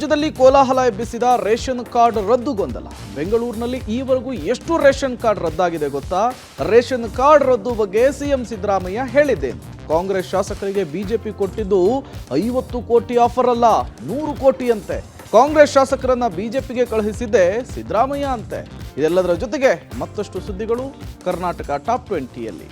ರಾಜ್ಯದಲ್ಲಿ ಕೋಲಾಹಲ ಎಬ್ಬಿಸಿದ ration card ರದ್ದು ಗೊಂದಲ. ಬೆಂಗಳೂರಿನಲ್ಲಿ ಈವರೆಗೂ ಎಷ್ಟು ರೇಷನ್ ಕಾರ್ಡ್ ರದ್ದಾಗಿದೆ ಗೊತ್ತಾ? ರೇಷನ್ ಕಾರ್ಡ್ ರದ್ದು ಬಗ್ಗೆ ಸಿಎಂ ಸಿದ್ದರಾಮಯ್ಯ ಹೇಳಿದ್ದೇನು? ಕಾಂಗ್ರೆಸ್ ಶಾಸಕರಿಗೆ ಬಿಜೆಪಿ ಕೊಟ್ಟಿದ್ದು 50 ಕೋಟಿ ಆಫರ್ ಅಲ್ಲ, 100 ಕೋಟಿ ಅಂತೆ. ಕಾಂಗ್ರೆಸ್ ಶಾಸಕರನ್ನ ಬಿಜೆಪಿಗೆ ಕಳುಹಿಸಿದ್ದೆ ಸಿದ್ದರಾಮಯ್ಯ ಅಂತೆ. ಇದೆಲ್ಲದರ ಜೊತೆಗೆ ಮತ್ತಷ್ಟು ಸುದ್ದಿಗಳು ಕರ್ನಾಟಕ ಟಾಪ್ 20ಯಲ್ಲಿ.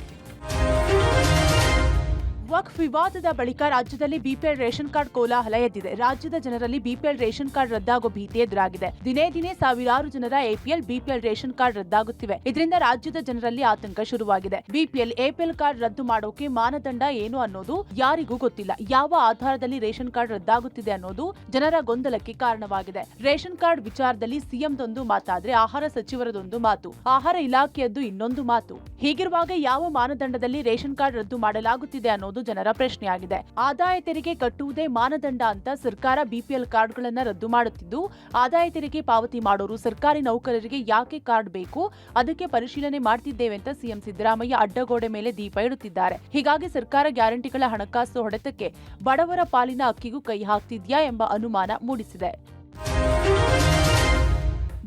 ವಕ್ಫ್ ವಿವಾದದ ಬಳಿಕ ರಾಜ್ಯದಲ್ಲಿ ಬಿಪಿಎಲ್ ರೇಷನ್ ಕಾರ್ಡ್ ಕೋಲಾಹಲ ಎದ್ದಿದೆ. ರಾಜ್ಯದ ಜನರಲ್ಲಿ ಬಿಪಿಎಲ್ ರೇಷನ್ ಕಾರ್ಡ್ ರದ್ದಾಗೋ ಭೀತಿ ಎದುರಾಗಿದೆ. ದಿನೇ ದಿನೇ ಸಾವಿರಾರು ಜನರ ಎಪಿಎಲ್ ಬಿಪಿಎಲ್ ರೇಷನ್ ಕಾರ್ಡ್ ರದ್ದಾಗುತ್ತಿವೆ. ಇದರಿಂದ ರಾಜ್ಯದ ಜನರಲ್ಲಿ ಆತಂಕ ಶುರುವಾಗಿದೆ. ಬಿಪಿಎಲ್ ಎಪಿಎಲ್ ಕಾರ್ಡ್ ರದ್ದು ಮಾಡೋಕೆ ಮಾನದಂಡ ಏನು ಅನ್ನೋದು ಯಾರಿಗೂ ಗೊತ್ತಿಲ್ಲ. ಯಾವ ಆಧಾರದಲ್ಲಿ ರೇಷನ್ ಕಾರ್ಡ್ ರದ್ದಾಗುತ್ತಿದೆ ಅನ್ನೋದು ಜನರ ಗೊಂದಲಕ್ಕೆ ಕಾರಣವಾಗಿದೆ. ರೇಷನ್ ಕಾರ್ಡ್ ವಿಚಾರದಲ್ಲಿ ಸಿಎಂದೊಂದು ಮಾತಾದ್ರೆ ಆಹಾರ ಸಚಿವರದೊಂದು ಮಾತು, ಆಹಾರ ಇಲಾಖೆಯದ್ದು ಇನ್ನೊಂದು ಮಾತು. ಹೀಗಿರುವಾಗ ಯಾವ ಮಾನದಂಡದಲ್ಲಿ ರೇಷನ್ ಕಾರ್ಡ್ ರದ್ದು ಮಾಡಲಾಗುತ್ತಿದೆ ಅನ್ನೋದು ಜನರ ಪ್ರಶ್ನೆಯಾಗಿದೆ. ಆದಾಯ ತೆರಿಗೆ ಕಟ್ಟುವುದೇ ಮಾನದಂಡ ಅಂತ ಸರ್ಕಾರ ಬಿಪಿಎಲ್ ಕಾರ್ಡ್ಗಳನ್ನ ರದ್ದು ಮಾಡುತ್ತಿದ್ದು, ಆದಾಯ ತೆರಿಗೆ ಪಾವತಿ ಮಾಡೋರು ಸರ್ಕಾರಿ ನೌಕರರಿಗೆ ಯಾಕೆ ಕಾರ್ಡ್ ಬೇಕು, ಅದಕ್ಕೆ ಪರಿಶೀಲನೆ ಮಾಡ್ತಿದ್ದೇವೆ ಅಂತ ಸಿಎಂ ಸಿದ್ದರಾಮಯ್ಯ ಅಡ್ಡಗೋಡೆ ಮೇಲೆ ದೀಪ ಇಡುತ್ತಿದ್ದಾರೆ. ಹೀಗಾಗಿ ಸರ್ಕಾರ ಗ್ಯಾರಂಟಿಗಳ ಹಣಕಾಸು ಹೊಡೆತಕ್ಕೆ ಬಡವರ ಪಾಲಿನ ಅಕ್ಕಿಗೂ ಕೈ ಹಾಕ್ತಿದ್ಯಾ ಎಂಬ ಅನುಮಾನ ಮೂಡಿಸಿದೆ.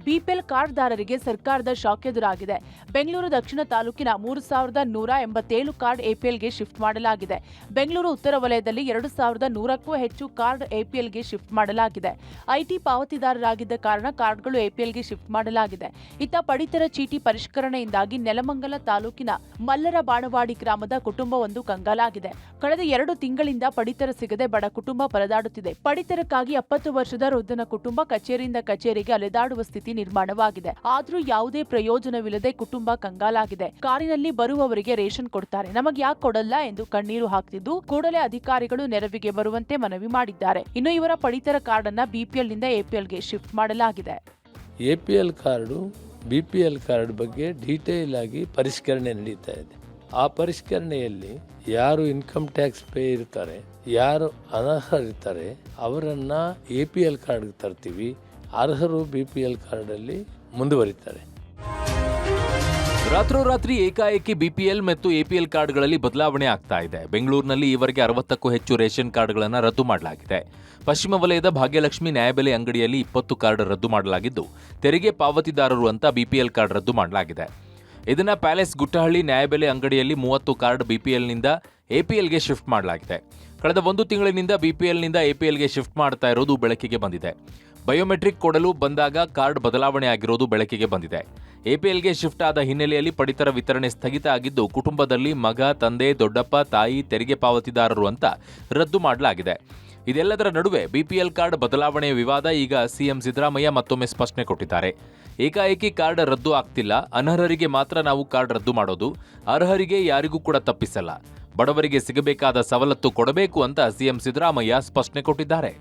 ಬಿಪಿಎಲ್ ಕಾರ್ಡ್ದಾರರಿಗೆ ಸರ್ಕಾರದ ಶಾಕ್ ಎದುರಾಗಿದೆ. ಬೆಂಗಳೂರು ದಕ್ಷಿಣ ತಾಲೂಕಿನ 3187 ಕಾರ್ಡ್ ಎಪಿಎಲ್ಗೆ ಶಿಫ್ಟ್ ಮಾಡಲಾಗಿದೆ. ಬೆಂಗಳೂರು ಉತ್ತರ ವಲಯದಲ್ಲಿ 2100ಕ್ಕೂ ಹೆಚ್ಚು ಕಾರ್ಡ್ ಎಪಿಎಲ್ಗೆ ಶಿಫ್ಟ್ ಮಾಡಲಾಗಿದೆ. ಐಟಿ ಪಾವತಿದಾರರಾಗಿದ್ದ ಕಾರಣ ಕಾರ್ಡ್ಗಳು ಎಪಿಎಲ್ಗೆ ಶಿಫ್ಟ್ ಮಾಡಲಾಗಿದೆ. ಇತ್ತ ಪಡಿತರ ಚೀಟಿ ಪರಿಷ್ಕರಣೆಯಿಂದಾಗಿ ನೆಲಮಂಗಲ ತಾಲೂಕಿನ ಮಲ್ಲರ ಬಾಣವಾಡಿ ಗ್ರಾಮದ ಕುಟುಂಬವೊಂದು ಕಂಗಾಲಾಗಿದೆ. ಕಳೆದ 2 ತಿಂಗಳಿಂದ ಪಡಿತರ ಸಿಗದೆ ಬಡ ಕುಟುಂಬ ಪರದಾಡುತ್ತಿದೆ. ಪಡಿತರಕ್ಕಾಗಿ 70 ವರ್ಷದ ವೃದ್ಧನ ಕುಟುಂಬ ಕಚೇರಿಯಿಂದ ಕಚೇರಿಗೆ ಅಲೆದಾಡುವ ಸ್ಥಿತಿ ನಿರ್ಮಾಣವಾಗಿದೆ. ಆದ್ರೂ ಯಾವುದೇ ಪ್ರಯೋಜನವಿಲ್ಲದೆ ಕುಟುಂಬ ಕಂಗಾಲಾಗಿದೆ. ಕಾರಿನಲ್ಲಿ ಬರುವವರಿಗೆ ರೇಷನ್ ಕೊಡ್ತಾರೆ, ನಮಗೆ ಯಾಕೆ ಕೊಡಲ್ಲ ಎಂದು ಕಣ್ಣೀರು ಹಾಕ್ತಿದ್ದು, ಕೂಡಲೇ ಅಧಿಕಾರಿಗಳು ನೆರವಿಗೆ ಬರುವಂತೆ ಮನವಿ ಮಾಡಿದ್ದಾರೆ. ಇನ್ನು ಇವರ ಪಡಿತರ ಕಾರ್ಡ್ ಅನ್ನ ಬಿಪಿಎಲ್ ನಿಂದ ಎಪಿಎಲ್ಗೆ ಶಿಫ್ಟ್ ಮಾಡಲಾಗಿದೆ. ಎಪಿಎಲ್ ಕಾರ್ಡು ಬಿಪಿಎಲ್ ಕಾರ್ಡ್ ಬಗ್ಗೆ ಡೀಟೇಲ್ ಆಗಿ ಪರಿಷ್ಕರಣೆ ನಡೀತಾ ಇದೆ. ಆ ಪರಿಷ್ಕರಣೆಯಲ್ಲಿ ಯಾರು ಇನ್ಕಮ್ ಟ್ಯಾಕ್ಸ್ ಪೇ ಇರ್ತಾರೆ, ಯಾರು ಅನರ್ಹರಿರ್ತಾರೆ ಅವರನ್ನ ಎಪಿಎಲ್ ಕಾರ್ಡ್ ತರ್ತೀವಿ, ಅರ್ಹರು ಬಿಪಿಎಲ್ ಕಾರ್ಡಲ್ಲಿ ಮುಂದುವರಿತಾರೆ. ರಾತ್ರೋರಾತ್ರಿ ಏಕಾಏಕಿ ಬಿಪಿಎಲ್ ಮತ್ತು ಎಪಿಎಲ್ ಕಾರ್ಡ್ಗಳಲ್ಲಿ ಬದಲಾವಣೆ ಆಗ್ತಾ ಇದೆ. ಬೆಂಗಳೂರಿನಲ್ಲಿ ಈವರೆಗೆ 60ಕ್ಕೂ ಹೆಚ್ಚು ರೇಷನ್ ಕಾರ್ಡ್ಗಳನ್ನು ರದ್ದು ಮಾಡಲಾಗಿದೆ. ಪಶ್ಚಿಮ ವಲಯದ ಭಾಗ್ಯಲಕ್ಷ್ಮಿ ನ್ಯಾಯಬೆಲೆ ಅಂಗಡಿಯಲ್ಲಿ 20 ಕಾರ್ಡ್ ರದ್ದು ಮಾಡಲಾಗಿದ್ದು, ತೆರಿಗೆ ಪಾವತಿದಾರರು ಅಂತ ಬಿಪಿಎಲ್ ಕಾರ್ಡ್ ರದ್ದು ಮಾಡಲಾಗಿದೆ. ಇದನ್ನ ಪ್ಯಾಲೇಸ್ ಗುಟ್ಟಹಳ್ಳಿ ನ್ಯಾಯಬೆಲೆ ಅಂಗಡಿಯಲ್ಲಿ 30 ಕಾರ್ಡ್ ಬಿಪಿಎಲ್ನಿಂದ ಎಪಿಎಲ್ಗೆ ಶಿಫ್ಟ್ ಮಾಡಲಾಗಿದೆ. ಕಳೆದ 1 ತಿಂಗಳಿನಿಂದ ಬಿಪಿಎಲ್ನಿಂದ ಎಪಿಎಲ್ಗೆ ಶಿಫ್ಟ್ ಮಾಡ್ತಾ ಇರೋದು ಬೆಳಕಿಗೆ ಬಂದಿದೆ. ಬಯೋಮೆಟ್ರಿಕ್ ಕೊಡಲು ಬಂದಾಗ ಕಾರ್ಡ್ ಬದಲಾವಣೆ ಆಗಿರೋದು ಬೆಳಕಿಗೆ ಬಂದಿದೆ. ಎಪಿಎಲ್ಗೆ ಶಿಫ್ಟ್ ಆದ ಹಿನ್ನೆಲೆಯಲ್ಲಿ ಪಡಿತರ ವಿತರಣೆ ಸ್ಥಗಿತ ಆಗಿದ್ದು, ಕುಟುಂಬದಲ್ಲಿ ಮಗ, ತಂದೆ, ದೊಡ್ಡಪ್ಪ, ತಾಯಿ, ತೆರಿಗೆ ಪಾವತಿದಾರರು ಅಂತ ರದ್ದು ಮಾಡಲಾಗಿದೆ. ಇದೆಲ್ಲದರ ನಡುವೆ ಬಿಪಿಎಲ್ ಕಾರ್ಡ್ ಬದಲಾವಣೆಯ ವಿವಾದ ಈಗ ಸಿಎಂ ಸಿದ್ದರಾಮಯ್ಯ ಮತ್ತೊಮ್ಮೆ ಸ್ಪಷ್ಟನೆ ಕೊಟ್ಟಿದ್ದಾರೆ. ಏಕಾಏಕಿ ಕಾರ್ಡ್ ರದ್ದು ಆಗ್ತಿಲ್ಲ, ಅನರ್ಹರಿಗೆ ಮಾತ್ರ ನಾವು ಕಾರ್ಡ್ ರದ್ದು ಮಾಡೋದು, ಅರ್ಹರಿಗೆ ಯಾರಿಗೂ ಕೂಡ ತಪ್ಪಿಸಲ್ಲ, ಬಡವರಿಗೆ ಸಿಗಬೇಕಾದ ಸವಲತ್ತು ಕೊಡಬೇಕು ಅಂತ ಸಿಎಂ ಸಿದ್ದರಾಮಯ್ಯ ಸ್ಪಷ್ಟನೆ ಕೊಟ್ಟಿದ್ದಾರೆ.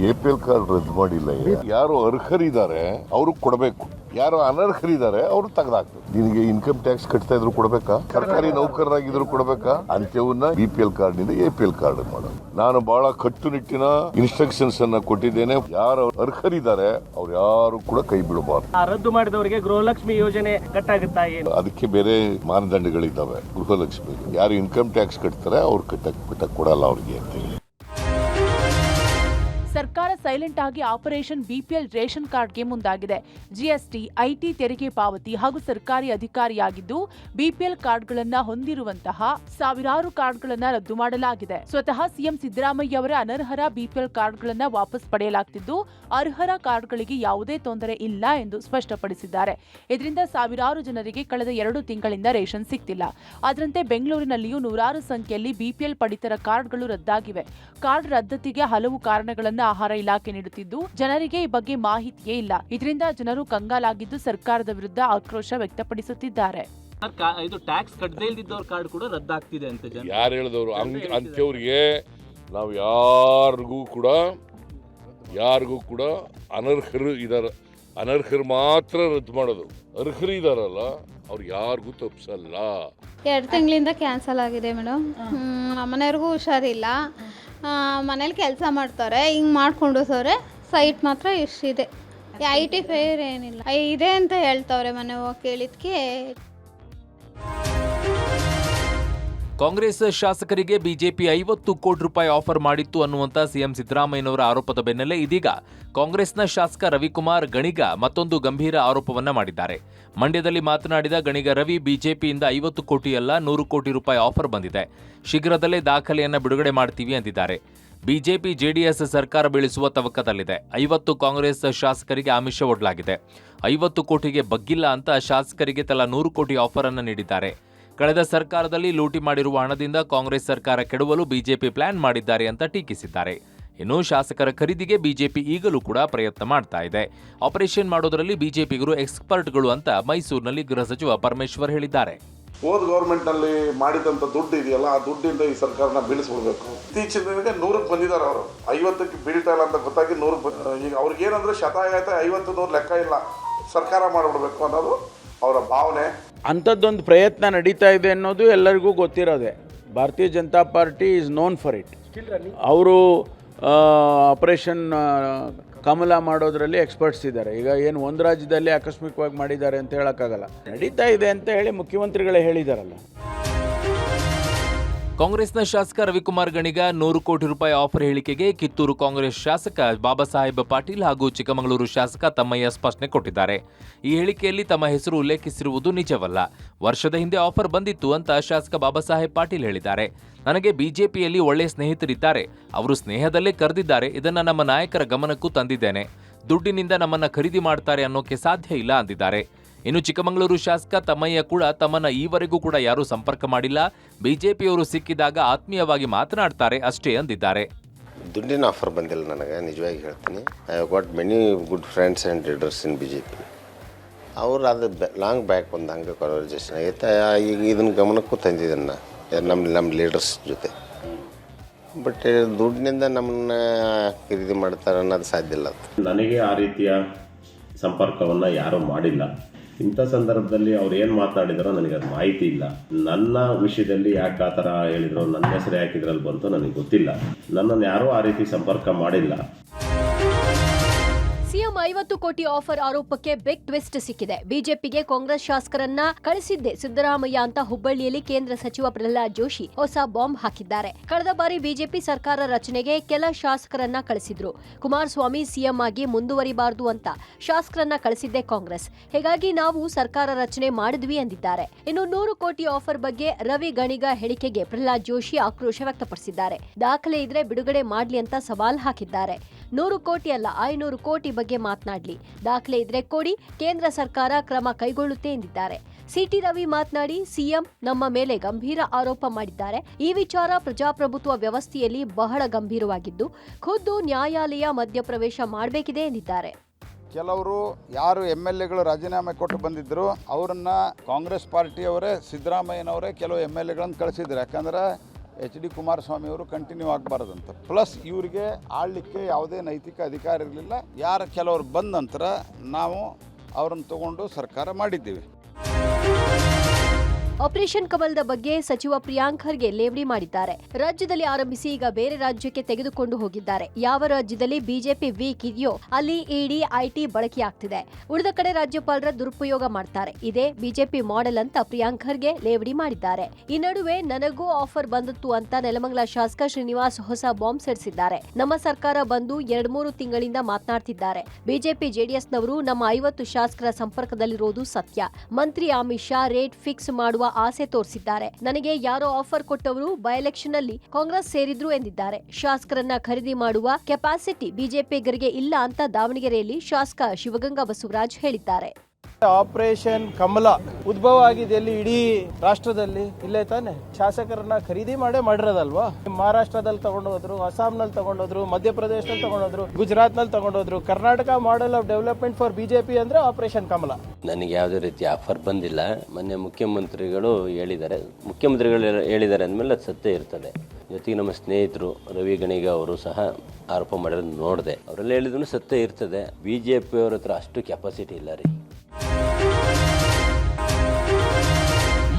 ಎಪಿಎಲ್ ಕಾರ್ಡ್ ರದ್ದು ಮಾಡಿಲ್ಲ. ಯಾರು ಅರ್ಹರಿದ್ದಾರೆ ಅವರು ಕೊಡಬೇಕು, ಯಾರು ಅನರ್ಹರಿದ್ದಾರೆ ಅವರು ತೆಗೆದಾಕ್ಬೇಕು. ನಿನಗೆ ಇನ್ಕಮ್ ಟ್ಯಾಕ್ಸ್ ಕಟ್ತಾ ಇದ್ರು ಕೊಡಬೇಕಾ, ಸರ್ಕಾರಿ ನೌಕರರಾಗಿದ್ರು ಕೊಡಬೇಕಾ, ಅಂತ್ಯವನ್ನ ಬಿಪಿಎಲ್ ಕಾರ್ಡ್ ನಿಂದ ಎಪಿಎಲ್ ಕಾರ್ಡ್ ಮಾಡೋದು. ನಾನು ಬಹಳ ಕಟ್ಟುನಿಟ್ಟಿನ ಇನ್ಸ್ಟ್ರಕ್ಷನ್ಸ್ ಅನ್ನ ಕೊಟ್ಟಿದ್ದೇನೆ. ಯಾರು ಅರ್ಹರಿದ್ದಾರೆ ಅವ್ರು ಯಾರು ಕೂಡ ಕೈ ಬಿಡಬಾರ್ದು. ರದ್ದು ಮಾಡಿದವರಿಗೆ ಗೃಹಲಕ್ಷ್ಮಿ ಯೋಜನೆ ಕಟ್ಟಾಗುತ್ತಾ? ಅದಕ್ಕೆ ಬೇರೆ ಮಾನದಂಡಗಳಿದ್ದಾವೆ. ಗೃಹಲಕ್ಷ್ಮಿ ಯಾರು ಇನ್ಕಮ್ ಟ್ಯಾಕ್ಸ್ ಕಟ್ತಾರೆ ಅವ್ರು ಕಟ್ಟಕ್ ಕೊಡಲ್ಲ ಅವ್ರಿಗೆ ಅಂತ ಹೇಳಿ. ಸರ್ಕಾರ ಸೈಲೆಂಟ್ ಆಗಿ ಆಪರೇಷನ್ ಬಿಪಿಎಲ್ ರೇಷನ್ ಕಾರ್ಡ್ಗೆ ಮುಂದಾಗಿದೆ. ಜಿಎಸ್ಟಿ, ಐಟಿ, ತೆರಿಗೆ ಪಾವತಿ ಹಾಗೂ ಸರ್ಕಾರಿ ಅಧಿಕಾರಿಯಾಗಿದ್ದು ಬಿಪಿಎಲ್ ಕಾರ್ಡ್ಗಳನ್ನ ಹೊಂದಿರುವಂತಹ ಸಾವಿರಾರು ಕಾರ್ಡ್ಗಳನ್ನ ರದ್ದು ಮಾಡಲಾಗಿದೆ. ಸ್ವತಃ ಸಿಎಂ ಸಿದ್ದರಾಮಯ್ಯ ಅವರ ಅನರ್ಹರ ಬಿಪಿಎಲ್ ಕಾರ್ಡ್ಗಳನ್ನ ವಾಪಸ್ ಪಡೆಯಲಾಗುತ್ತಿದ್ದು, ಅರ್ಹರ ಕಾರ್ಡ್ಗಳಿಗೆ ಯಾವುದೇ ತೊಂದರೆ ಇಲ್ಲ ಎಂದು ಸ್ಪಷ್ಟಪಡಿಸಿದ್ದಾರೆ. ಇದರಿಂದ ಸಾವಿರಾರು ಜನರಿಗೆ ಕಳೆದ 2 ತಿಂಗಳಿಂದ ರೇಷನ್ ಸಿಗ್ತಿಲ್ಲ. ಅದರಂತೆ ಬೆಂಗಳೂರಿನಲ್ಲಿಯೂ ನೂರಾರು ಸಂಖ್ಯೆಯಲ್ಲಿ ಬಿಪಿಎಲ್ ಪಡಿತರ ಕಾರ್ಡ್ಗಳು ರದ್ದಾಗಿವೆ. ಕಾರ್ಡ್ ರದ್ದತಿಗೆ ಹಲವು ಕಾರಣಗಳನ್ನು ಆಹಾರ ಇಲಾಖೆ ನೀಡುತ್ತಿದ್ದು, ಜನರಿಗೆ ಈ ಬಗ್ಗೆ ಮಾಹಿತಿಯೇ ಇಲ್ಲ. ಇದರಿಂದ ಜನರು ಕಂಗಾಲಾಗಿದ್ದು ಸರ್ಕಾರದ ವಿರುದ್ಧ ಆಕ್ರೋಶ ವ್ಯಕ್ತಪಡಿಸುತ್ತಿದ್ದಾರೆ. ಇದು ಟ್ಯಾಕ್ಸ್ ಕಟ್ಟದೇ ಇಲ್ದಿದ್ದವ್ರ ಕಾರ್ಡ್ ಕೂಡ ರದ್ದಾಗ್ತಿದೆ ಅಂತ ಯಾರು ಹೇಳಿದವರು? ಅಂಥವ್ರಿಗೆ ನಾವು ಯಾರಿಗೂ ಕೂಡ ಅನರ್ಹರು ಇದಾರೆ, ಅನರ್ಹರು ಮಾತ್ರ ರದ್ದು ಮಾಡೋದು. ಅರ್ಹರು ಇದಾರಲ್ಲ ಅವ್ರು ಯಾರಿಗೂ ತಪ್ಪಿಸಲ್ಲ. 2 ತಿಂಗಳಿಂದ ಕ್ಯಾನ್ಸಲ್ ಆಗಿದೆ ಮೇಡಮ್. ಮನೆಯವ್ರಿಗೂ ಹುಷಾರಿಲ್ಲ, ಮನೇಲಿ ಕೆಲಸ ಮಾಡ್ತಾರೆ, ಹಿಂಗೆ ಮಾಡ್ಕೊಂಡು ಹೋಸವ್ರೆ. ಸೈಟ್ ಮಾತ್ರ ಇಷ್ಟಿದೆ. ಐಟಿ ಫೇರ್ ಏನಿಲ್ಲ ಇದೆ ಅಂತ ಹೇಳ್ತವ್ರೆ. ಮನೆ ಹೋಗಿ ಕೇಳಿದ್ಕೆ ಕಾಂಗ್ರೆಸ್ ಶಾಸಕರಿಗೆ ಬಿಜೆಪಿ 50 ಕೋಟಿ ರೂಪಾಯಿ ಆಫರ್ ಮಾಡಿತ್ತು ಅನ್ನುವಂತ ಸಿಎಂ ಸಿದ್ದರಾಮಯ್ಯನವರ ಆರೋಪದ ಬೆನ್ನಲ್ಲೇ ಇದೀಗ ಕಾಂಗ್ರೆಸ್ನ ಶಾಸಕ ರವಿಕುಮಾರ್ ಗಣಿಗ ಮತ್ತೊಂದು ಗಂಭೀರ ಆರೋಪವನ್ನ ಮಾಡಿದ್ದಾರೆ. ಮಂಡ್ಯದಲ್ಲಿ ಮಾತನಾಡಿದ ಗಣಿಗ ರವಿ, ಬಿಜೆಪಿಯಿಂದ 50 ಕೋಟಿ ಅಲ್ಲ 100 ಕೋಟಿ ರೂಪಾಯಿ ಆಫರ್ ಬಂದಿದೆ, ಶೀಘ್ರದಲ್ಲೇ ದಾಖಲೆಯನ್ನ ಬಿಡುಗಡೆ ಮಾಡ್ತೀವಿ ಅಂದಿದ್ದಾರೆ. ಬಿಜೆಪಿ ಜೆಡಿಎಸ್ ಸರ್ಕಾರ ಬೀಳಿಸುವ ತವಕದಲ್ಲಿದೆ. 50 ಕಾಂಗ್ರೆಸ್ ಶಾಸಕರಿಗೆ ಆಮಿಷ ಒಡ್ಡಲಾಗಿದೆ. 50 ಕೋಟಿಗೆ ಬಗ್ಗಿಲ್ಲ ಅಂತ ಶಾಸಕರಿಗೆ ತಲಾ 100 ಕೋಟಿ ಆಫರ್ ಅನ್ನು ನೀಡಿದ್ದಾರೆ. ಕಳೆದ ಸರ್ಕಾರದಲ್ಲಿ ಲೂಟಿ ಮಾಡಿರುವ ಹಣದಿಂದ ಕಾಂಗ್ರೆಸ್ ಸರ್ಕಾರ ಕೆಡವಲು ಬಿಜೆಪಿ ಪ್ಲಾನ್ ಮಾಡಿದ್ದಾರೆ ಅಂತ ಟೀಕಿಸಿದ್ದಾರೆ. ಇನ್ನು ಶಾಸಕರ ಖರೀದಿಗೆ ಬಿಜೆಪಿ ಈಗಲೂ ಕೂಡ ಪ್ರಯತ್ನ ಮಾಡ್ತಾ ಇದೆ. ಆಪರೇಷನ್ ಮಾಡೋದರಲ್ಲಿ ಬಿಜೆಪಿಗರು ಎಕ್ಸ್ಪರ್ಟ್ಗಳು ಅಂತ ಮೈಸೂರಿನಲ್ಲಿ ಗೃಹ ಸಚಿವ ಪರಮೇಶ್ವರ್ ಹೇಳಿದ್ದಾರೆ. ಹೋದ ಗೌರ್ಮೆಂಟ್ನಲ್ಲಿ ಮಾಡಿದಂಥ ದುಡ್ಡು ಇದೆಯಲ್ಲ, ಆ ದುಡ್ಡಿಂದ ಈ ಸರ್ಕಾರನ ಬೀಳಿಸ್ಬಿಡ್ಬೇಕು. ಇತ್ತೀಚಿನ 100ಕ್ಕೆ ಬಂದಿದ್ದಾರೆ ಅವರು. 50ಕ್ಕೆ ಬೀಳ್ತಾ ಇಲ್ಲ ಅಂತ ಗೊತ್ತಾಗಿ 100ಕ್ಕೆ ಈಗ ಅವ್ರಿಗೇನಂದ್ರೆ ಶತಾಯತ 50-100 ಲೆಕ್ಕ ಇಲ್ಲ, ಸರ್ಕಾರ ಮಾಡಿಬಿಡ್ಬೇಕು ಅನ್ನೋದು ಅವರ ಭಾವನೆ. ಅಂಥದ್ದೊಂದು ಪ್ರಯತ್ನ ನಡೀತಾ ಇದೆ ಅನ್ನೋದು ಎಲ್ಲರಿಗೂ ಗೊತ್ತಿರೋದೆ. ಭಾರತೀಯ Janata party is known for it. ಅವರು ಆಪರೇಷನ್ ಕಮಲ ಮಾಡೋದ್ರಲ್ಲಿ ಎಕ್ಸ್ಪರ್ಟ್ಸ್ ಇದ್ದಾರೆ. ಈಗ ಏನು ಒಂದು ರಾಜ್ಯದಲ್ಲಿ ಆಕಸ್ಮಿಕವಾಗಿ ಮಾಡಿದ್ದಾರೆ ಅಂತ ಹೇಳೋಕ್ಕಾಗಲ್ಲ. ನಡೀತಾ ಇದೆ ಅಂತ ಹೇಳಿ ಮುಖ್ಯಮಂತ್ರಿಗಳೇ ಹೇಳಿದಾರಲ್ಲ. ಕಾಂಗ್ರೆಸ್ನ ಶಾಸಕ ರವಿಕುಮಾರ್ ಗಣಿಗ 100 ಕೋಟಿ ರೂಪಾಯಿ ಆಫರ್ ಹೇಳಿಕೆಗೆ ಕಿತ್ತೂರು ಕಾಂಗ್ರೆಸ್ ಶಾಸಕ ಬಾಬಾ ಸಾಹೇಬ್ ಪಾಟೀಲ್ ಹಾಗೂ ಚಿಕ್ಕಮಗಳೂರು ಶಾಸಕ ತಮ್ಮಯ್ಯ ಸ್ಪಷ್ಟನೆ ಕೊಟ್ಟಿದ್ದಾರೆ. ಈ ಹೇಳಿಕೆಯಲ್ಲಿ ತಮ್ಮ ಹೆಸರು ಉಲ್ಲೇಖಿಸಿರುವುದು ನಿಜವಲ್ಲ. ವರ್ಷದ ಹಿಂದೆ ಆಫರ್ ಬಂದಿತ್ತು ಅಂತ ಶಾಸಕ ಬಾಬಾ ಸಾಹೇಬ್ ಪಾಟೀಲ್ ಹೇಳಿದ್ದಾರೆ. ನನಗೆ ಬಿಜೆಪಿಯಲ್ಲಿ ಒಳ್ಳೆ ಸ್ನೇಹಿತರಿದ್ದಾರೆ, ಅವರು ಸ್ನೇಹದಲ್ಲೇ ಕರೆದಿದ್ದಾರೆ. ಇದನ್ನ ನಮ್ಮ ನಾಯಕರ ಗಮನಕ್ಕೂ ತಂದಿದ್ದೇನೆ. ದುಡ್ಡಿನಿಂದ ನಮ್ಮನ್ನ ಖರೀದಿ ಮಾಡ್ತಾರೆ ಅನ್ನೋಕೆ ಸಾಧ್ಯ ಇಲ್ಲ ಅಂದಿದ್ದಾರೆ. ಇನ್ನು ಚಿಕ್ಕಮಗಳೂರು ಶಾಸಕ ತಮ್ಮಯ್ಯ ಕೂಡ ತಮ್ಮನ್ನ ಈವರೆಗೂ ಕೂಡ ಯಾರೂ ಸಂಪರ್ಕ ಮಾಡಿಲ್ಲ, ಬಿಜೆಪಿಯವರು ಸಿಕ್ಕಿದಾಗ ಆತ್ಮೀಯವಾಗಿ ಮಾತನಾಡ್ತಾರೆ ಅಷ್ಟೇ ಅಂದಿದ್ದಾರೆ. ದುಡ್ಡಿನ ಆಫರ್ ಬಂದಿಲ್ಲ ನನಗೆ, ನಿಜವಾಗಿ ಹೇಳ್ತೀನಿ. I have got many good friends and leaders in BJP. ಅವ್ರು ಅದು ಲಾಂಗ್ ಬ್ಯಾಕ್ ಒಂದು ಹಂಗೆ ಕನ್ವರ್ಜೇಷನ್ ಆಗೈತೆ. ಈಗ ಇದನ್ನ ಗಮನಕ್ಕೂ ತಂದಿದ್ದನ್ನ ನಮ್ಮ ಲೀಡರ್ಸ್ ಜೊತೆ. ಬಟ್ ದುಡ್ಡಿನಿಂದ ನಮ್ಮನ್ನ ಖರೀದಿ ಮಾಡ್ತಾರೆ ಅನ್ನೋದು ಸಾಧ್ಯ ಇಲ್ಲ. ನನಗೆ ಆ ರೀತಿಯ ಸಂಪರ್ಕವನ್ನು ಯಾರೂ ಮಾಡಿಲ್ಲ. ಇಂಥ ಸಂದರ್ಭದಲ್ಲಿ ಅವ್ರು ಏನು ಮಾತನಾಡಿದಾರೋ ನನಗೆ ಅದು ಮಾಹಿತಿ ಇಲ್ಲ. ನನ್ನ ವಿಷಯದಲ್ಲಿ ಯಾಕೆ ಆ ಥರ ಹೇಳಿದ್ರು, ನನ್ನ ಹೆಸರು ಯಾಕೆ ಇದ್ರಲ್ಲಿ ಬಂತು ನನಗೆ ಗೊತ್ತಿಲ್ಲ. ನನ್ನನ್ನು ಯಾರೂ ಆ ರೀತಿ ಸಂಪರ್ಕ ಮಾಡಿಲ್ಲ. ಸಿಎಂ 50 ಕೋಟಿ ಆಫರ್ ಆರೋಪಕ್ಕೆ ಬಿಗ್ ಟ್ವಿಸ್ಟ್ ಸಿಕ್ಕಿದೆ. ಬಿಜೆಪಿಗೆ ಕಾಂಗ್ರೆಸ್ ಶಾಸಕರನ್ನ ಕಳಿಸಿದ್ದೆ ಸಿದ್ದರಾಮಯ್ಯ ಅಂತ ಹುಬ್ಬಳ್ಳಿಯಲ್ಲಿ ಕೇಂದ್ರ ಸಚಿವ ಪ್ರಹ್ಲಾದ್ ಜೋಶಿ ಹೊಸ ಬಾಂಬ್ ಹಾಕಿದ್ದಾರೆ. ಕಳೆದ ಬಾರಿ ಬಿಜೆಪಿ ಸರ್ಕಾರ ರಚನೆಗೆ ಕೆಲ ಶಾಸಕರನ್ನ ಕಳಿಸಿದ್ರು. ಕುಮಾರಸ್ವಾಮಿ ಸಿಎಂ ಆಗಿ ಮುಂದುವರಿಬಾರದು ಅಂತ ಶಾಸಕರನ್ನ ಕಳಿಸಿದ್ದೆ ಕಾಂಗ್ರೆಸ್. ಹೀಗಾಗಿ ನಾವು ಸರ್ಕಾರ ರಚನೆ ಮಾಡಿದ್ವಿ ಎಂದಿದ್ದಾರೆ. ಇನ್ನು 100 ಕೋಟಿ ಆಫರ್ ಬಗ್ಗೆ ರವಿ ಗಣಿಗ ಹೇಳಿಕೆಗೆ ಪ್ರಹ್ಲಾದ್ ಜೋಶಿ ಆಕ್ರೋಶ ವ್ಯಕ್ತಪಡಿಸಿದ್ದಾರೆ. ದಾಖಲೆ ಇದ್ರೆ ಬಿಡುಗಡೆ ಮಾಡ್ಲಿ ಅಂತ ಸವಾಲ್ ಹಾಕಿದ್ದಾರೆ. 100 ಕೋಟಿ ಅಲ್ಲ 500 ಕೋಟಿ ಬಗ್ಗೆ ಮಾತನಾಡ್ಲಿ, ದಾಖಲೆ ಇದ್ರೆ ಕೊಡಿ, ಕೇಂದ್ರ ಸರ್ಕಾರ ಕ್ರಮ ಕೈಗೊಳ್ಳುತ್ತೆ ಎಂದಿದ್ದಾರೆ. ಸಿಟಿ ರವಿ ಮಾತನಾಡಿ, ಸಿಎಂ ನಮ್ಮ ಮೇಲೆ ಗಂಭೀರ ಆರೋಪ ಮಾಡಿದ್ದಾರೆ. ಈ ವಿಚಾರ ಪ್ರಜಾಪ್ರಭುತ್ವ ವ್ಯವಸ್ಥೆಯಲ್ಲಿ ಬಹಳ ಗಂಭೀರವಾಗಿದ್ದು ಖುದ್ದು ನ್ಯಾಯಾಲಯ ಮಧ್ಯಪ್ರವೇಶ ಮಾಡಬೇಕಿದೆ ಎಂದಿದ್ದಾರೆ. ಕೆಲವರು ಯಾರು MLAಗಳು ರಾಜೀನಾಮೆ ಕೊಟ್ಟು ಬಂದಿದ್ದರು ಅವರನ್ನ ಕಾಂಗ್ರೆಸ್ ಪಾರ್ಟಿಯವರೇ ಸಿದ್ದರಾಮಯ್ಯನವರೇ ಕೆಲವು MLAಗಳನ್ನು ಕಳಿಸಿದ್ರು. ಯಾಕಂದ್ರೆ HD ಕುಮಾರಸ್ವಾಮಿ ಅವರು ಕಂಟಿನ್ಯೂ ಆಗಬಾರ್ದಂತ. ಪ್ಲಸ್ ಇವರಿಗೆ ಆಳಲಿಕ್ಕೆ ಯಾವುದೇ ನೈತಿಕ ಅಧಿಕಾರ ಇರಲಿಲ್ಲ. ಯಾರು ಕೆಲವರು ಬಂದ ನಂತರ ನಾವು ಅವರನ್ನು ತಗೊಂಡು ಸರ್ಕಾರ ಮಾಡಿದ್ದೀವಿ. ಆಪರೇಷನ್ ಕಮಲದ ಬಗ್ಗೆ ಸಚಿವ ಪ್ರಿಯಾಂಕ್ ಖರ್ಗೆ ಲೇವಡಿ ಮಾಡಿದ್ದಾರೆ. ರಾಜ್ಯದಲ್ಲಿ ಆರಂಭಿಸಿ ಈಗ ಬೇರೆ ರಾಜ್ಯಕ್ಕೆ ತೆಗೆದುಕೊಂಡು ಹೋಗಿದ್ದಾರೆ. ಯಾವ ರಾಜ್ಯದಲ್ಲಿ ಬಿಜೆಪಿ ವೀಕ್ ಇದೆಯೋ ಅಲ್ಲಿ ಇಡಿ ಐಟಿ ಬಳಕೆಯಾಗ್ತಿದೆ, ಉಳಿದ ಕಡೆ ರಾಜ್ಯಪಾಲರ ದುರುಪಯೋಗ ಮಾಡ್ತಾರೆ. ಇದೇ ಬಿಜೆಪಿ ಮಾಡೆಲ್ ಅಂತ ಪ್ರಿಯಾಂಕ್ ಖರ್ಗೆ ಲೇವಡಿ ಮಾಡಿದ್ದಾರೆ. ಈ ನಡುವೆ ನನಗೂ ಆಫರ್ ಬಂದಿತ್ತು ಅಂತ ನೆಲಮಂಗಲ ಶಾಸಕ ಶ್ರೀನಿವಾಸ್ ಹೊಸ ಬಾಂಬ್ ಸಿಡಿಸಿದ್ದಾರೆ. ನಮ್ಮ ಸರ್ಕಾರ ಬಂದು 2-3 ತಿಂಗಳಿಂದ ಮಾತನಾಡ್ತಿದ್ದಾರೆ. ಬಿಜೆಪಿ ಜೆಡಿಎಸ್ನವರು ನಮ್ಮ 50 ಶಾಸಕರ ಸಂಪರ್ಕದಲ್ಲಿರೋದು ಸತ್ಯ. ಮಂತ್ರಿ ಅಮಿತ್ ಶಾ ರೇಟ್ ಫಿಕ್ಸ್ ಮಾಡುವ ಆಸೆ ತೋರಿಸಿದ್ದಾರೆ. ನನಗೆ ಯಾರೋ ಆಫರ್ ಕೊಟ್ಟವರು ಬೈ ಎಲೆಕ್ಷನ್ ನಲ್ಲಿ ಕಾಂಗ್ರೆಸ್ ಸೇರಿದ್ರು ಎಂದಿದ್ದಾರೆ. ಶಾಸಕರನ್ನ ಖರೀದಿ ಮಾಡುವ ಕೆಪಾಸಿಟಿ ಬಿಜೆಪಿಗರಿಗೆ ಇಲ್ಲ ಅಂತ ದಾವಣಗೆರೆಯಲ್ಲಿ ಶಾಸಕ ಶಿವಗಂಗಾ ಬಸವರಾಜ್ ಹೇಳಿದ್ದಾರೆ. ಆಪರೇಷನ್ ಕಮಲ ಉದ್ಭವ ಆಗಿದೆ ಎಲ್ಲಿ? ಇಡೀ ರಾಷ್ಟ್ರದಲ್ಲಿ ಇಲ್ಲೇ ತಾನೆ. ಶಾಸಕರನ್ನ ಖರೀದಿ ಮಾಡಿರೋದಲ್ವಾ? ಮಹಾರಾಷ್ಟ್ರದಲ್ಲಿ ತಗೊಂಡೋದ್ರು, ಅಸ್ಸಾಂನಲ್ಲಿ ತಗೊಂಡೋದ್ರು, ಮಧ್ಯಪ್ರದೇಶದಲ್ಲಿ ತಗೊಂಡೋದ್ರು, ಗುಜರಾತ್ ನಲ್ಲಿ ತಗೊಂಡೋದ್ರು. Karnataka model of development for BJP ಅಂದ್ರೆ ಆಪರೇಷನ್ ಕಮಲ. ನನಗೆ ಯಾವುದೇ ರೀತಿ ಆಫರ್ ಬಂದಿಲ್ಲ. ಮೊನ್ನೆ ಮುಖ್ಯಮಂತ್ರಿಗಳು ಹೇಳಿದ್ದಾರೆ ಅಂದಮೇಲೆ ಅದು ಸತ್ಯ ಇರ್ತದೆ. ಜೊತೆಗೆ ನಮ್ಮ ಸ್ನೇಹಿತರು ರವಿ ಗಣಿಗ ಅವರು ಸಹ ಆರೋಪ ಮಾಡಿರೋದು ನೋಡಿದೆ. ಅವರೆಲ್ಲ ಹೇಳಿದ್ರು ಸತ್ಯ ಇರ್ತದೆ. ಬಿಜೆಪಿ ಅವ್ರ ಹತ್ರ ಅಷ್ಟು ಕೆಪಾಸಿಟಿ ಇಲ್ಲ ರೀ.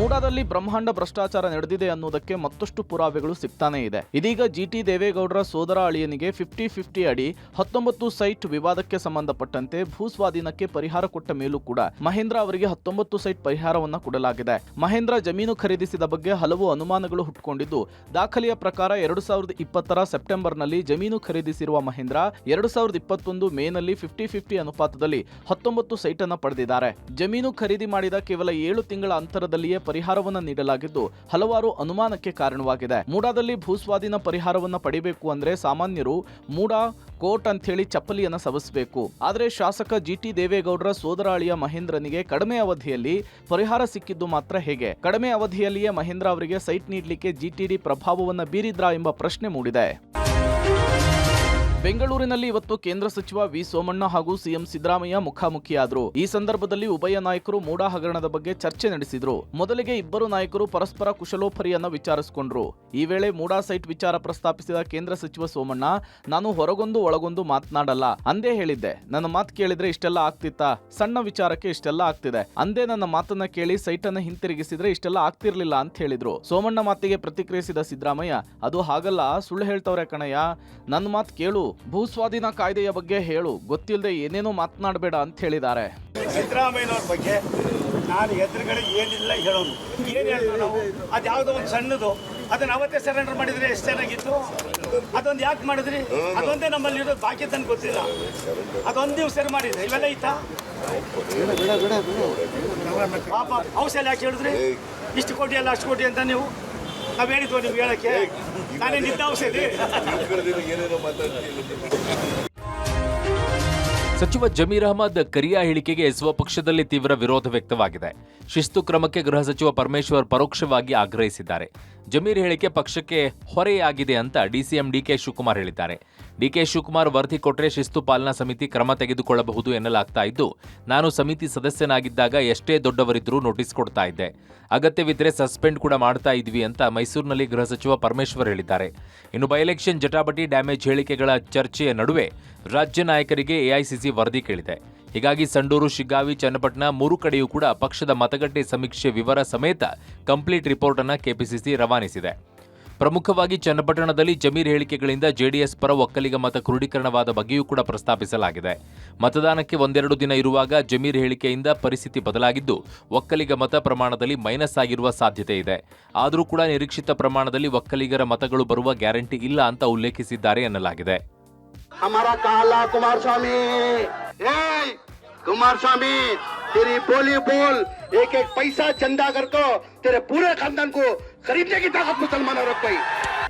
ಮೂಡಾದಲ್ಲಿ ಬ್ರಹ್ಮಾಂಡ ಭ್ರಷ್ಟಾಚಾರ ನಡೆದಿದೆ ಅನ್ನೋದಕ್ಕೆ ಮತ್ತಷ್ಟು ಪುರಾವೆಗಳು ಸಿಗ್ತಾನೆ ಇದೆ. ಇದೀಗ ಜಿಟಿ ದೇವೇಗೌಡರ ಸೋದರ ಅಳಿಯನಿಗೆ 50-50 ಅಡಿ 19 ಸೈಟ್ ವಿವಾದಕ್ಕೆ ಸಂಬಂಧಪಟ್ಟಂತೆ ಭೂಸ್ವಾಧೀನಕ್ಕೆ ಪರಿಹಾರ ಕೊಟ್ಟ ಮೇಲೂ ಕೂಡ ಮಹೇಂದ್ರ ಅವರಿಗೆ 19 ಸೈಟ್ ಪರಿಹಾರವನ್ನ ಕೊಡಲಾಗಿದೆ. ಮಹೇಂದ್ರ ಜಮೀನು ಖರೀದಿಸಿದ ಬಗ್ಗೆ ಹಲವು ಅನುಮಾನಗಳು ಹುಟ್ಟುಕೊಂಡಿದ್ದು, ದಾಖಲೆಯ ಪ್ರಕಾರ 2020ರ ಸೆಪ್ಟೆಂಬರ್ನಲ್ಲಿ ಜಮೀನು ಖರೀದಿಸಿರುವ ಮಹೇಂದ್ರ 2021 ಮೇನಲ್ಲಿ 50-50 ಅನುಪಾತದಲ್ಲಿ 19 ಸೈಟ್ ಅನ್ನು ಪಡೆದಿದ್ದಾರೆ. ಜಮೀನು ಖರೀದಿ ಮಾಡಿದ ಕೇವಲ 7 ತಿಂಗಳ ಅಂತರದಲ್ಲಿಯೇ ಪರಿಹಾರವನ್ನ ನೀಡಲಾಗಿದ್ದು ಹಲವಾರು ಅನುಮಾನಕ್ಕೆ ಕಾರಣವಾಗಿದೆ. ಮೂಡಾದಲ್ಲಿ ಭೂಸ್ವಾಧೀನ ಪರಿಹಾರವನ್ನ ಪಡಿಬೇಕು ಅಂದ್ರೆ ಸಾಮಾನ್ಯರು ಮೂಡಾ ಕೋರ್ಟ್ ಅಂತ ಹೇಳಿ ಚಪ್ಪಲಿಯನ್ನ ಸವಸಬೇಕು. ಆದರೆ ಶಾಸಕ ಜಿಟಿ ದೇವೇಗೌಡರ ಸೋದರ ಅಳಿಯ ಮಹೇಂದ್ರನಿಗೆ ಕಡಿಮೆ ಅವಧಿಯಲ್ಲಿ ಪರಿಹಾರ ಸಿಕ್ಕಿದ್ದು ಮಾತ್ರ ಹೇಗೆ? ಕಡಿಮೆ ಅವಧಿಯಲ್ಲಿಯೇ ಮಹೇಂದ್ರ ಅವರಿಗೆ ಸೈಟ್ ನೀಡಲಿಕ್ಕೆ ಜಿಟಿಡಿ ಪ್ರಭಾವವನ್ನ ಬೀರಿದ್ರಾ ಎಂಬ ಪ್ರಶ್ನೆ ಮೂಡಿದೆ. ಬೆಂಗಳೂರಿನಲ್ಲಿ ಇವತ್ತು ಕೇಂದ್ರ ಸಚಿವ ವಿ ಸೋಮಣ್ಣ ಹಾಗೂ ಸಿಎಂ ಸಿದ್ದರಾಮಯ್ಯ ಮುಖಾಮುಖಿಯಾದರು. ಈ ಸಂದರ್ಭದಲ್ಲಿ ಉಭಯ ನಾಯಕರು ಮೂಡಾ ಹಗರಣದ ಬಗ್ಗೆ ಚರ್ಚೆ ನಡೆಸಿದ್ರು. ಮೊದಲಿಗೆ ಇಬ್ಬರು ನಾಯಕರು ಪರಸ್ಪರ ಕುಶಲೋಪರಿಯನ್ನ ವಿಚಾರಿಸಿಕೊಂಡ್ರು. ಈ ವೇಳೆ ಮೂಡಾ ಸೈಟ್ ವಿಚಾರ ಪ್ರಸ್ತಾಪಿಸಿದ ಕೇಂದ್ರ ಸಚಿವ ಸೋಮಣ್ಣ, ನಾನು ಹೊರಗೊಂದು ಒಳಗೊಂದು ಮಾತನಾಡಲ್ಲ, ಅಂದೇ ಹೇಳಿದ್ದೆ. ನನ್ನ ಮಾತು ಕೇಳಿದ್ರೆ ಇಷ್ಟೆಲ್ಲ ಆಗ್ತಿತ್ತಾ? ಸಣ್ಣ ವಿಚಾರಕ್ಕೆ ಇಷ್ಟೆಲ್ಲ ಆಗ್ತಿದೆ. ಅಂದೇ ನನ್ನ ಮಾತನ್ನ ಕೇಳಿ ಸೈಟ್ ಅನ್ನ ಹಿಂತಿರುಗಿಸಿದ್ರೆ ಇಷ್ಟೆಲ್ಲ ಆಗ್ತಿರ್ಲಿಲ್ಲ ಅಂತ ಹೇಳಿದ್ರು. ಸೋಮಣ್ಣ ಮಾತಿಗೆ ಪ್ರತಿಕ್ರಿಯಿಸಿದ ಸಿದ್ದರಾಮಯ್ಯ, ಅದು ಹಾಗಲ್ಲ, ಸುಳ್ಳು ಹೇಳ್ತವ್ರೆ ಕಣಯ್ಯ, ನನ್ನ ಮಾತು ಕೇಳು, ಭೂಸ್ವಾಧೀನ ಕಾಯ್ದೆಯ ಬಗ್ಗೆ ಹೇಳು, ಗೊತ್ತಿಲ್ಲದೆ ಏನೇನೋ ಮಾತನಾಡಬೇಡ ಅಂತ ಹೇಳಿದ್ದಾರೆ. ಸಿದ್ದರಾಮಯ್ಯನವ್ರ ಬಗ್ಗೆ ನಾನು ಎದುರುಗಡೆ ಏನಿಲ್ಲ ಹೇಳೋನು, ಏನು ಹೇಳಿದ್ರು ನಾವು, ಅದು ಯಾವುದೋ ಒಂದು ಸಣ್ಣದು, ಅದನ್ನ ಅವತ್ತೇ ಸರೆಂಡರ್ ಮಾಡಿದ್ರೆ ಎಷ್ಟು ಚೆನ್ನಾಗಿತ್ತು. ಅದೊಂದು ಯಾಕೆ ಮಾಡಿದ್ರಿ? ಅದೊಂದೇ ನಮ್ಮಲ್ಲಿ ಇರೋದು, ಬಾಕಿ ತನಕ ಗೊತ್ತಿಲ್ಲ. ಅದೊಂದು ನೀವು ಸರಿ ಮಾಡಿದ್ರಿ, ಇವೆಲ್ಲ ಇತ್ತಾ? ಪಾಪ ಔಷಧ ಯಾಕೆ ಹೇಳಿದ್ರಿ? ಇಷ್ಟು ಕೋಟಿ ಅಲ್ಲ ಅಷ್ಟು ಕೋಟಿ ಅಂತ ನೀವು ನಾವು ಹೇಳಿದ್ವು, ನೀವು ಹೇಳಕ್ಕೆ ನಾನೇ ನಿದ್ದ ಔಷಧಿ. ಸಚಿವ ಜಮೀರ್ ಅಹಮದ್ ಕರಿಯಾ ಹೇಳಿಕೆಗೆ ಸ್ವಪಕ್ಷದಲ್ಲಿ ತೀವ್ರ ವಿರೋಧ ವ್ಯಕ್ತವಾಗಿದೆ. ಶಿಸ್ತು ಕ್ರಮಕ್ಕೆ ಗೃಹ ಸಚಿವ ಪರಮೇಶ್ವರ್ ಪರೋಕ್ಷವಾಗಿ ಆಗ್ರಹಿಸಿದ್ದಾರೆ. ಜಮೀರ್ ಹೇಳಿಕೆ ಪಕ್ಷಕ್ಕೆ ಹೊರೆಯಾಗಿದೆ ಅಂತ ಡಿಸಿಎಂ ಡಿಕೆ ಶಿವಕುಮಾರ್ ಹೇಳಿದ್ದಾರೆ. ಡಿಕೆ ಶಿವಕುಮಾರ್ ವರದಿ ಕೊಟ್ಟರೆ ಶಿಸ್ತು ಪಾಲನಾ ಸಮಿತಿ ಕ್ರಮ ತೆಗೆದುಕೊಳ್ಳಬಹುದು ಎನ್ನಲಾಗ್ತಾ ಇದ್ದು, ನಾನು ಸಮಿತಿ ಸದಸ್ಯನಾಗಿದ್ದಾಗ ಎಷ್ಟೇ ದೊಡ್ಡವರಿದ್ರೂ ನೋಟಿಸ್ ಕೊಡ್ತಾ ಇದ್ದೆ, ಅಗತ್ಯವಿದ್ದರೆ ಸಸ್ಪೆಂಡ್ ಕೂಡ ಮಾಡ್ತಾ ಇದ್ವಿ ಅಂತ ಮೈಸೂರಿನಲ್ಲಿ ಗೃಹ ಸಚಿವ ಪರಮೇಶ್ವರ್ ಹೇಳಿದ್ದಾರೆ. ಇನ್ನು ಬೈ ಎಲೆಕ್ಷನ್ ಜಟಾಪಟಿ ಡ್ಯಾಮೇಜ್ ಹೇಳಿಕೆಗಳ ಚರ್ಚೆಯ ನಡುವೆ ರಾಜ್ಯ ನಾಯಕರಿಗೆ ಎಐಸಿಸಿ ವರದಿ ಕೇಳಿದೆ. ಹೀಗಾಗಿ ಸಂಡೂರು, ಶಿಗ್ಗಾವಿ, ಚನ್ನಪಟ್ಟಣ 3 ಕಡೆಯೂ ಕೂಡ ಪಕ್ಷದ ಮತಗಟ್ಟೆ ಸಮೀಕ್ಷೆ ವಿವರ ಸಮೇತ ಕಂಪ್ಲೀಟ್ ರಿಪೋರ್ಟ್ ಅನ್ನು ಕೆಪಿಸಿಸಿ ರವಾನಿಸಿದೆ. ಪ್ರಮುಖವಾಗಿ ಚನ್ನಪಟ್ಟಣದಲ್ಲಿ ಜಮೀರ್ ಹೇಳಿಕೆಗಳಿಂದ ಜೆಡಿಎಸ್ ಪರ ಒಕ್ಕಲಿಗ ಮತ ಕ್ರೋಢೀಕರಣವಾದ ಬಗ್ಗೆಯೂ ಕೂಡ ಪ್ರಸ್ತಾಪಿಸಲಾಗಿದೆ. ಮತದಾನಕ್ಕೆ 1-2 ದಿನ ಇರುವಾಗ ಜಮೀರ್ ಹೇಳಿಕೆಯಿಂದ ಪರಿಸ್ಥಿತಿ ಬದಲಾಗಿದ್ದು, ಒಕ್ಕಲಿಗ ಮತ ಪ್ರಮಾಣದಲ್ಲಿ ಮೈನಸ್ ಆಗಿರುವ ಸಾಧ್ಯತೆ ಇದೆ. ಆದರೂ ಕೂಡ ನಿರೀಕ್ಷಿತ ಪ್ರಮಾಣದಲ್ಲಿ ಒಕ್ಕಲಿಗರ ಮತಗಳು ಬರುವ ಗ್ಯಾರಂಟಿ ಇಲ್ಲ ಅಂತ ಉಲ್ಲೇಖಿಸಿದ್ದಾರೆ ಎನ್ನಲಾಗಿದೆ. हमारा काला कुमारस्वामी, कुमारस्वामी तेरी बोली बोल, एक एक पैसा चंदा करको तेरे पूरे खानदान को खरीदने की ताकत मुसलमानों रख।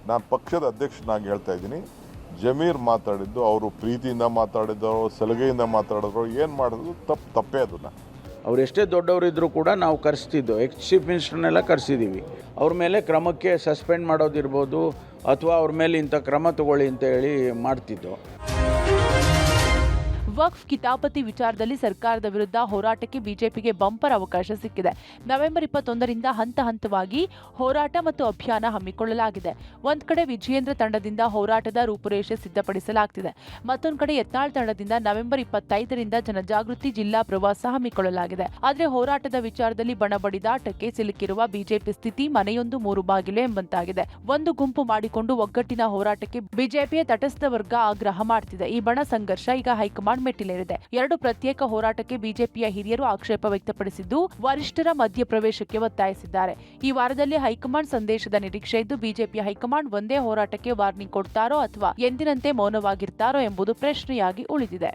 ನಾನು ಪಕ್ಷದ ಅಧ್ಯಕ್ಷನಾಗಿ ಹೇಳ್ತಾ ಇದ್ದೀನಿ, ಜಮೀರ್ ಮಾತಾಡಿದ್ದು ಅವರು ಪ್ರೀತಿಯಿಂದ ಮಾತಾಡಿದ್ರು, ಸಲಹೆಯಿಂದ ಮಾತಾಡಿದ್ರು, ಏನು ಮಾಡಿದ್ರು ತಪ್ಪೇ. ಅದನ್ನ ಅವ್ರು ಎಷ್ಟೇ ದೊಡ್ಡವರಿದ್ದರೂ ಕೂಡ ನಾವು ಕರೆಸ್ತಿದ್ದು, ಎಕ್ಸ್ ಚೀಫ್ ಮಿನಿಸ್ಟರ್ನೆಲ್ಲ ಕರೆಸಿದ್ದೀವಿ. ಅವ್ರ ಮೇಲೆ ಕ್ರಮಕ್ಕೆ ಸಸ್ಪೆಂಡ್ ಮಾಡೋದಿರ್ಬೋದು ಅಥವಾ ಅವ್ರ ಮೇಲೆ ಇಂಥ ಕ್ರಮ ತಗೊಳ್ಳಿ ಅಂತ ಹೇಳಿ ಮಾಡ್ತಿದ್ದು. ವಕ್ಫ್ ಕಿತಾಪತಿ ವಿಚಾರದಲ್ಲಿ ಸರ್ಕಾರದ ವಿರುದ್ಧ ಹೋರಾಟಕ್ಕೆ ಬಿಜೆಪಿಗೆ ಬಂಪರ್ ಅವಕಾಶ ಸಿಕ್ಕಿದೆ. ನವೆಂಬರ್ 21ರಿಂದ ಹಂತ ಹಂತವಾಗಿ ಹೋರಾಟ ಮತ್ತು ಅಭಿಯಾನ ಹಮ್ಮಿಕೊಳ್ಳಲಾಗಿದೆ. ಒಂದ್ ಕಡೆ ವಿಜಯೇಂದ್ರ ತಂಡದಿಂದ ಹೋರಾಟದ ರೂಪುರೇಷೆ ಸಿದ್ಧಪಡಿಸಲಾಗುತ್ತಿದೆ. ಮತ್ತೊಂದು ಕಡೆ ಯತ್ನಾಳ್ ತಂಡದಿಂದ ನವೆಂಬರ್ 25ರಿಂದ ಜನಜಾಗೃತಿ ಜಿಲ್ಲಾ ಪ್ರವಾಸ ಹಮ್ಮಿಕೊಳ್ಳಲಾಗಿದೆ. ಆದರೆ ಹೋರಾಟದ ವಿಚಾರದಲ್ಲಿ ಬಣಬಡಿದಾಟಕ್ಕೆ ಸಿಲುಕಿರುವ ಬಿಜೆಪಿ ಸ್ಥಿತಿ ಮನೆಯೊಂದು 3 ಬಾಗಿಲು ಎಂಬಂತಾಗಿದೆ. ಒಂದು ಗುಂಪು ಮಾಡಿಕೊಂಡು ಒಗ್ಗಟ್ಟಿನ ಹೋರಾಟಕ್ಕೆ ಬಿಜೆಪಿಯ ತಟಸ್ಥ ವರ್ಗ ಆಗ್ರಹ ಮಾಡುತ್ತಿದೆ. ಈ ಬಣ ಸಂಘರ್ಷ ಈಗ ಹೈಕಮಾಂಡ್ ಮೆಟ್ಟಿಲೇರಿದೆ. 2 ಪ್ರತ್ಯೇಕ ಹೋರಾಟಕ್ಕೆ ಬಿಜೆಪಿಯ ಹಿರಿಯರು ಆಕ್ಷೇಪ ವ್ಯಕ್ತಪಡಿಸಿದ್ದು, ವರಿಷ್ಠರ ಮಧ್ಯಪ್ರವೇಶಕ್ಕೆ ಒತ್ತಾಯಿಸಿದ್ದಾರೆ. ಈ ವಾರದಲ್ಲಿ ಹೈಕಮಾಂಡ್ ಸಂದೇಶದ ನಿರೀಕ್ಷೆ ಇದ್ದು, ಬಿಜೆಪಿಯ ಹೈಕಮಾಂಡ್ ಒಂದೇ ಹೋರಾಟಕ್ಕೆ ವಾರ್ನಿಂಗ್ ಕೊಡ್ತಾರೋ ಅಥವಾ ಎಂದಿನಂತೆ ಮೌನವಾಗಿರ್ತಾರೋ ಎಂಬುದು ಪ್ರಶ್ನೆಯಾಗಿ ಉಳಿದಿದೆ.